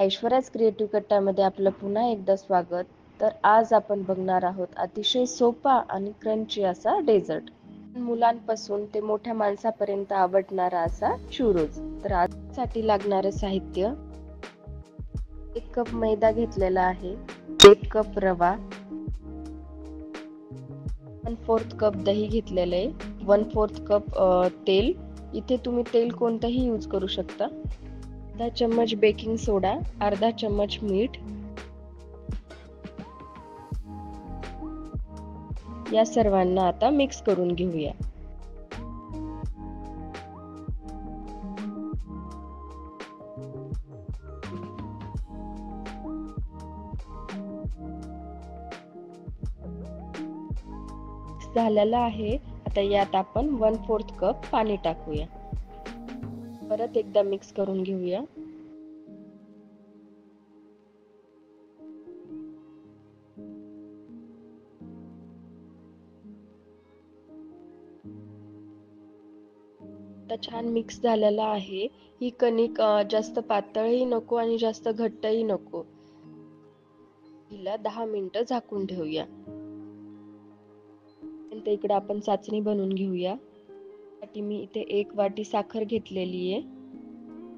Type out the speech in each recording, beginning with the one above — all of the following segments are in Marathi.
ऐश्वर्याज क्रिएटिव्ह कट्टामध्ये आपलं पुन्हा एकदा स्वागत. तर आज आपण बघणार आहोत अतिशय सोपा आणि क्रंची असा डेझर्ट. मुलांपासून ते मोठ्या माणसापर्यंत आवडणारा असा चुरोज. तर आजसाठी लागणारे साहित्य: 1 कप मैदा घेतलेला आहे, 1 कप रवा, 1/4 कप दही घेतलेलं आहे, 1/4 कप तेल. इथे तुम्ही तेल कोणतंही यूज करू शकता. अर्धा चम्मच बेकिंग सोडा, अर्धा चम्मच मीठ. या सर्वांना आता मिक्स करून घेऊया. झालेला आहे. आता यात आपण 1/4 कप पाणी टाकूया. परत एकदा मिक्स करून घेऊया. आता छान मिक्स झालेला आहे. ही कणिक जास्त पातळही नको आणि जास्त घट्टही नको. हिला 10 मिनिटं झाकून ठेवूया. नंतर इकडे आपण चाचणी बनवून घेऊया. त्यासाठी मी इथे 1 वाटी साखर घेतलेली आहे.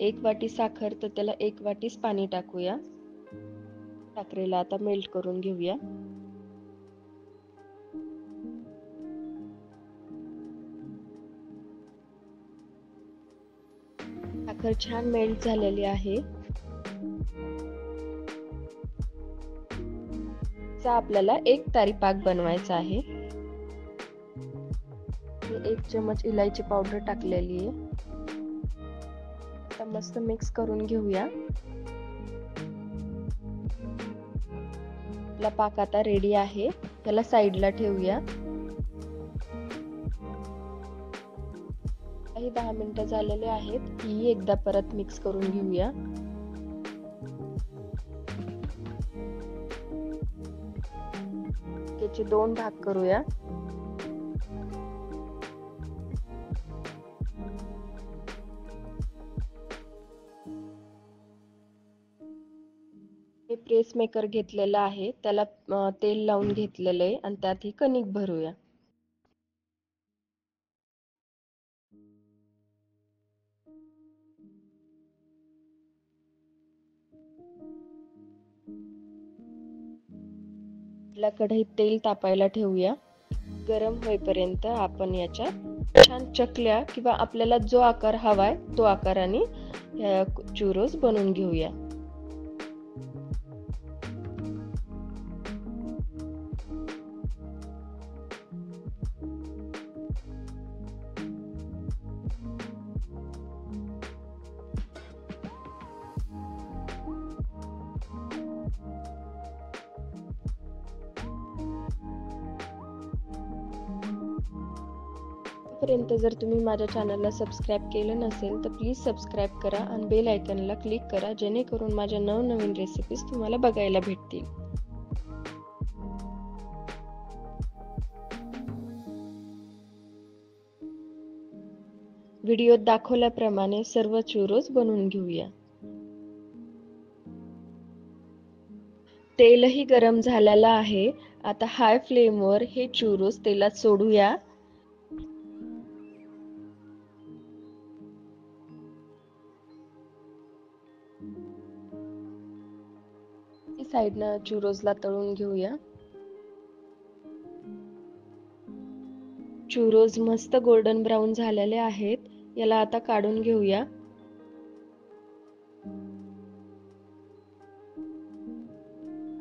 1 वाटी साखर तर त्याला 1 वाटीच पाणी टाकूया. साखरेला आता मेल्ट करून घेऊया. साखर छान मेल्ट झालेली आहे. आपल्याला 1 तारी पाक बनवायचा आहे. 1 चमच इलायची पावडर टाकलेली आहे. आता मस्त मिक्स करून घेऊया. आपला पाक आता रेडी आहे. त्याला साईडला ठेवूया. काही 10 मिनिटं झालेले आहेत. ही एकदा परत मिक्स करून घेऊया. याचे 2 भाग करूया. हे प्रेस मेकर घेतलेला आहे. त्याला तेल लावून घेतलेलं आहे आणि त्यात ही कणिक भरूया. कढईत तेल तापायला ठेवूया. गरम होईपर्यंत आपण याच्यात छान चकल्या किंवा आपल्याला जो आकार हवाय तो आकाराने चुरोज बनवून घेऊया. पर्यंत जर तुम्ही माझ्या चॅनलला सबस्क्राईब केलं नसेल तर प्लीज सबस्क्राईब करा आणि बेल आयकॉनला क्लिक करा, जेणेकरून माझ्या नवनवीन रेसिपीज तुम्हाला बघायला भेटतील. व्हिडिओत दाखवल्याप्रमाणे सर्व चुरोज बनवून घेऊया. तेलही गरम झालेलं आहे. आता हाय फ्लेमवर हे चुरोज तेलात सोडूया. साइडनं चुरोजला तळून घेऊया. चुरोज मस्त गोल्डन ब्राउन झालेले आहेत. याला आता काढून घेऊया.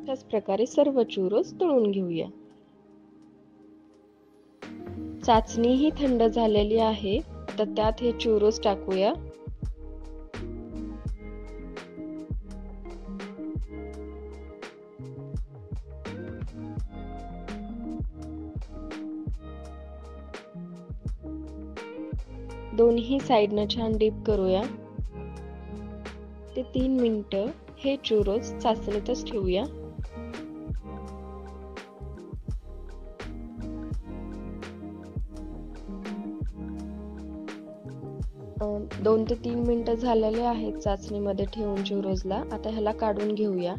त्याच प्रकारे सर्व चुरोज तळून घेऊया. चाचणी ही थंड झालेली आहे. आता त्यात हे चुरोज टाकूया. दोन्ही साइडनं छान डीप करूया. ते 3 मिनिटं हे चुरोज चाचणीतच ठेवूया. 2 ते 3 मिनिटं झालेले आहेत चाचणीमध्ये ठेवून चुरोजला. आता ह्याला काढून घेऊया.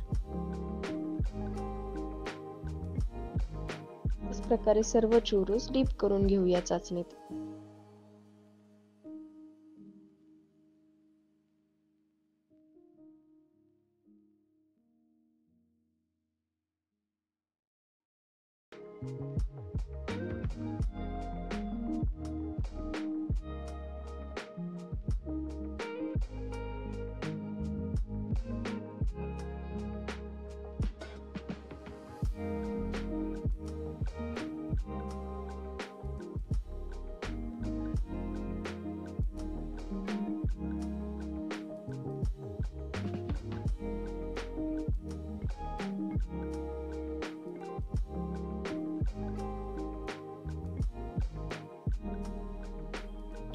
अशाच प्रकारे सर्व चुरोज डीप करून घेऊया चाचणीत.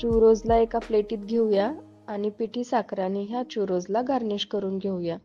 चुरोजला एका प्लेटीत घेऊया आणि पिठी साखराने ह्या चुरोजला गार्निश करून घेऊया.